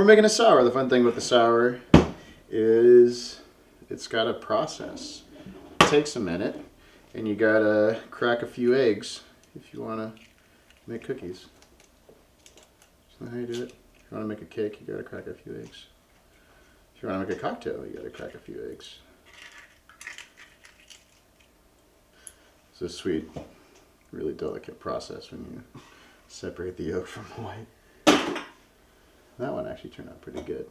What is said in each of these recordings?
making a sour. The fun thing with the sour is it's got a process. It takes a minute, and you gotta crack a few eggs if you want to make cookies. Isn't that how you do it? If you want to make a cake, you gotta crack a few eggs. If you want to make a cocktail, you gotta crack a few eggs. It's a sweet, really delicate process when you separate the yolk from the white. That one actually turned out pretty good.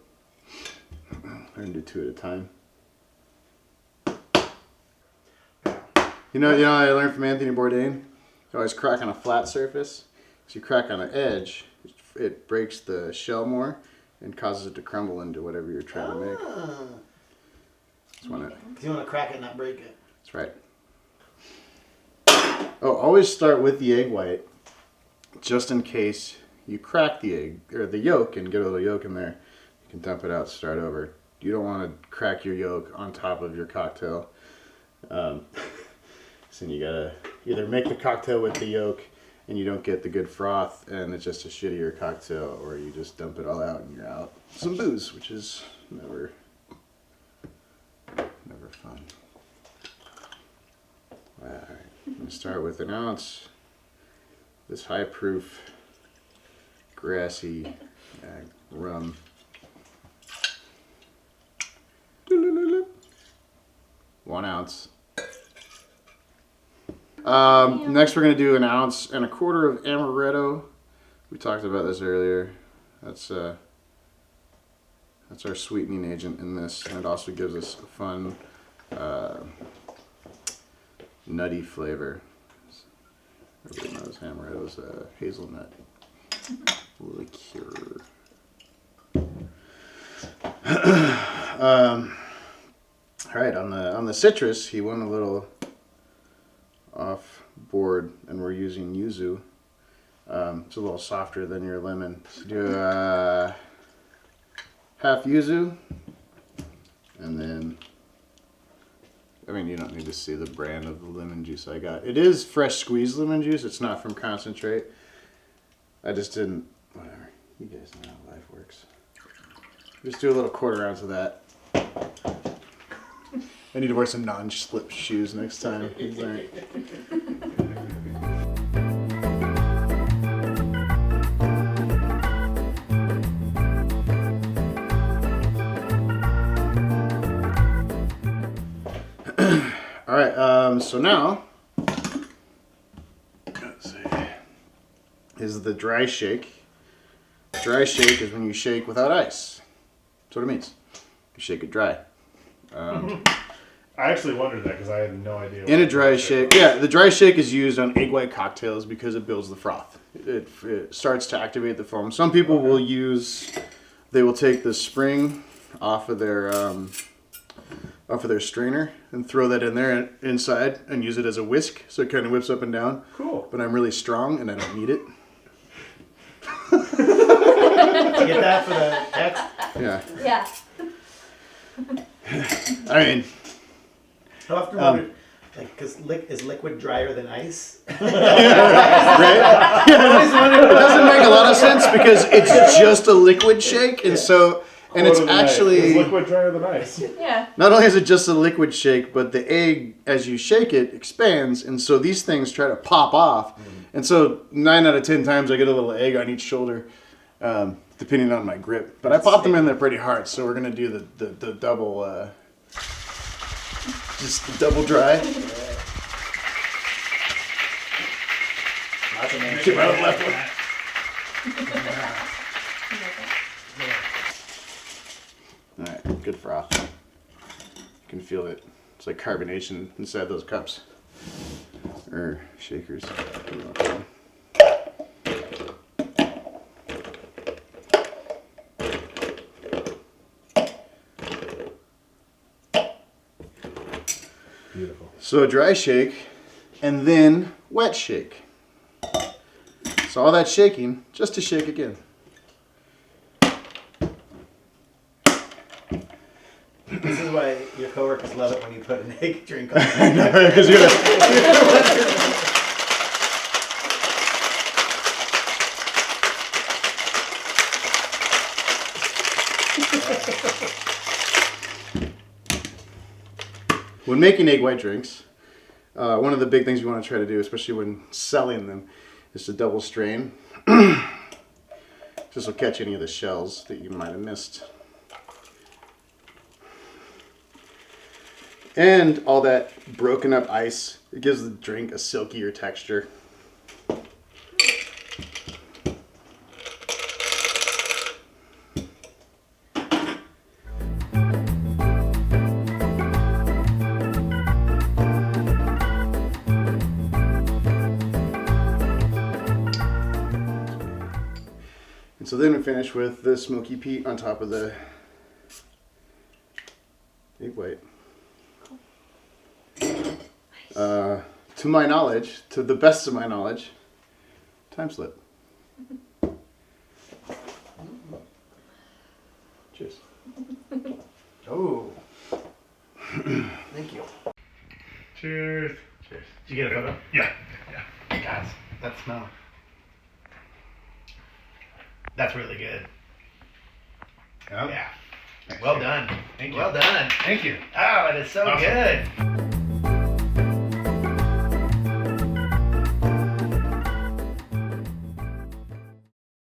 I'm gonna do 2 at a time. You know, I learned from Anthony Bourdain. You always crack on a flat surface. Because you crack on an edge, it breaks the shell more and causes it to crumble into whatever you're trying to make. You want to crack it, not break it. That's right. Oh, always start with the egg white, just in case you crack the egg or the yolk and get a little yolk in there. You can dump it out, start over. You don't want to crack your yolk on top of your cocktail. So you gotta either make the cocktail with the yolk and you don't get the good froth and it's just a shittier cocktail, or you just dump it all out and you're out some booze, which is never fun. All right, I'm gonna start with an ounce. This high proof grassy rum. 1 ounce. Next we're going to do 1 1/4 ounces of Amaretto. We talked about this earlier. That's our sweetening agent in this, and it also gives us a fun nutty flavor. Everybody knows Amaretto's hazelnut liqueur. All right, on the citrus, he went a little off board, and we're using yuzu. It's a little softer than your lemon. So do half yuzu, and then, I mean, you don't need to see the brand of the lemon juice I got. It is fresh squeezed lemon juice. It's not from concentrate. I just didn't, whatever. You guys know how life works. Just do a little 1/4 ounce of that. I need to wear some non-slip shoes next time. Right. All right, so now, let's see, is the dry shake. Dry shake is when you shake without ice. That's what it means. You shake it dry. I actually wondered that because I had no idea. In a dry shake, yeah, the dry shake is used on egg white cocktails because it builds the froth. It starts to activate the foam. Some people will they will take the spring off of their strainer and throw that in there inside and use it as a whisk, so it kind of whips up and down. Cool. But I'm really strong and I don't need it. Get that for the text? Yeah. Yeah. I mean, How often wondered, like, because is liquid drier than ice? right? Yeah. It doesn't make a lot of sense because it's just a liquid shake, and so, and it's actually is liquid drier than ice. Yeah. not only is it just a liquid shake, but the egg, as you shake it, expands, and so these things try to pop off, and so 9 out of 10 times I get a little egg on each shoulder, depending on my grip. But I pop them in there pretty hard, so we're gonna do the double. Just double dry. Keep my left one. Alright, good froth. You can feel it. It's like carbonation inside those cups. Or shakers. Beautiful. So dry shake, and then wet shake. So all that shaking, just to shake again. This is why your coworkers love it when you put an egg drink on. Because you're gonna... When making egg white drinks, one of the big things you want to try to do, especially when selling them, is to double strain. This will catch any of the shells that you might have missed. And all that broken up ice, it gives the drink a silkier texture. So then we finish with the Smokey Peat on top of the egg white. To my knowledge, to the best of my knowledge, time slip. Cheers. Oh. Thank you. Cheers. Cheers. Did you get a photo? Yeah. Guys, that smell. That's really good. Yeah. Yeah. Well done. Thank you. Well done. Thank you. Oh, it is so Awesome. good.